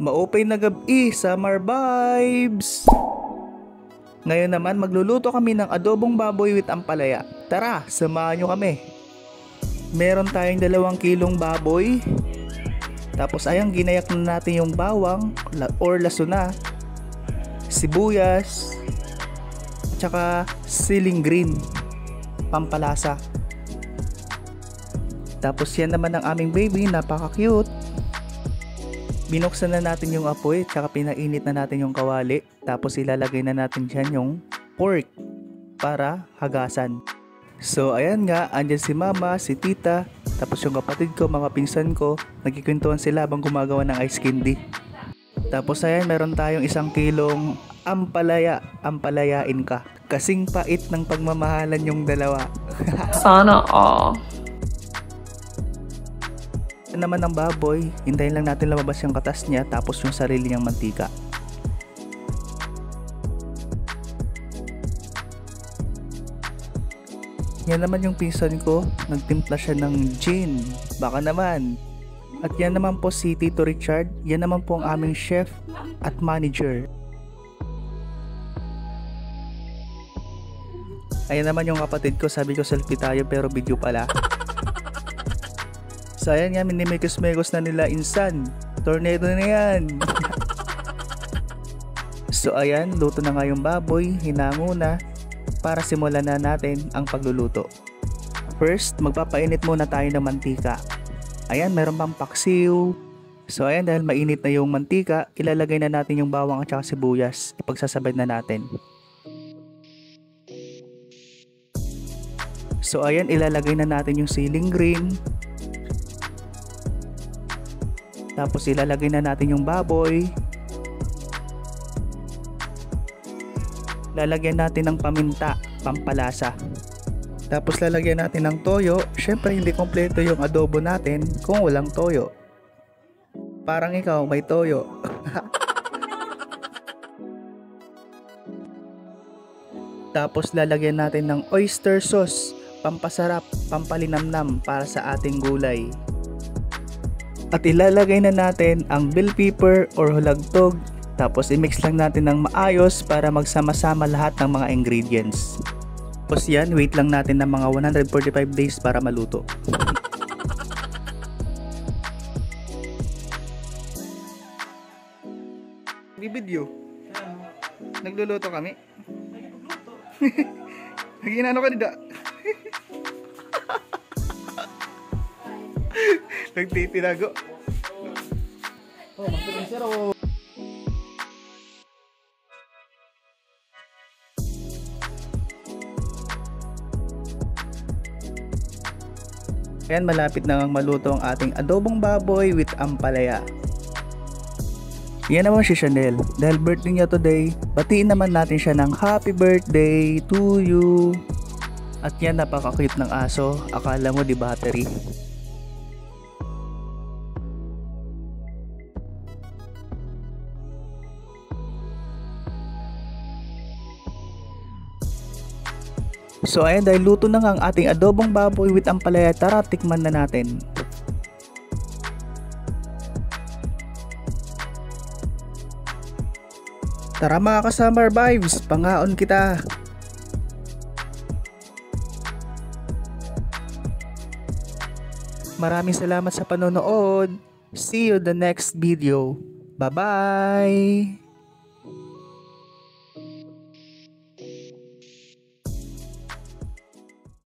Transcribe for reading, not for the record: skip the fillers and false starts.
Maupay na gabi, summer vibes! Ngayon naman magluluto kami ng adobong baboy with ampalaya. Tara, samahan nyo kami. Meron tayong 2 kilong baboy. Tapos ayan, ginayak na natin yung bawang or lasuna, sibuyas, tsaka siling green, pampalasa. Tapos yan naman ang aming baby, napaka cute. Binuksan na natin yung apoy, tsaka pinainit na natin yung kawali. Tapos ilalagay na natin dyan yung pork para hagasan. So ayan nga, andyan si mama, si tita, tapos yung kapatid ko, mga pinsan ko. Nagkikwentuhan sila habang gumagawa ng ice candy. Tapos ayan, meron tayong 1 kilong ampalaya. Ampalayain ka. Kasing pait ng pagmamahalan yung dalawa. Sana all. Naman ng baboy, hintayin lang natin lumabas yung katas niya, tapos yung sarili niyang mantika. Yan naman yung pinsan ko, nagtimpla siya ng gin, baka naman. At yan naman po si Tito Richard, yan naman po ang aming chef at manager. Ayan naman yung kapatid ko, sabi ko selfie tayo pero video pala. So ayan nga, minimikos-mekos na nila insan. Tornado na yan. So ayan, luto na nga yung baboy, hinango na. Para simulan na natin ang pagluluto. First, magpapainit muna tayo ng mantika. Ayan, meron pang paksiw. So ayan, dahil mainit na yung mantika, ilalagay na natin yung bawang at saka sibuyas. Ipagsasabay na natin. So ayan, ilalagay na natin yung siling green. Tapos ilalagay na natin yung baboy. Lalagyan natin ng paminta, pampalasa. Tapos lalagyan natin ng toyo. Syempre hindi kompleto yung adobo natin kung walang toyo. Parang ikaw may toyo. Tapos lalagyan natin ng oyster sauce, pampasarap, pampalinamnam para sa ating gulay. At ilalagay na natin ang bell pepper or hulagtog. Tapos i-mix lang natin ng maayos para magsama-sama lahat ng mga ingredients. Tapos yan, wait lang natin ng mga 145 days para maluto. Bibidyo. Nagluluto kami. Naginano ka nida. Nagtitirago. Oh, magtuloy siya raw. Ayan, malapit na ngang maluto ang ating adobong baboy with ampalaya. Yan naman si Chanel. Dahil birthday niya today, batiin naman natin siya ng happy birthday to you. At yan, napaka-cute ng aso. Akala mo di battery. So ayan, dahil luto na nga ang ating adobong baboy with ampalaya, tara tikman na natin. Tara mga ka-summer vibes, pangaon kita. Maraming salamat sa panonood. See you the next video. Bye bye!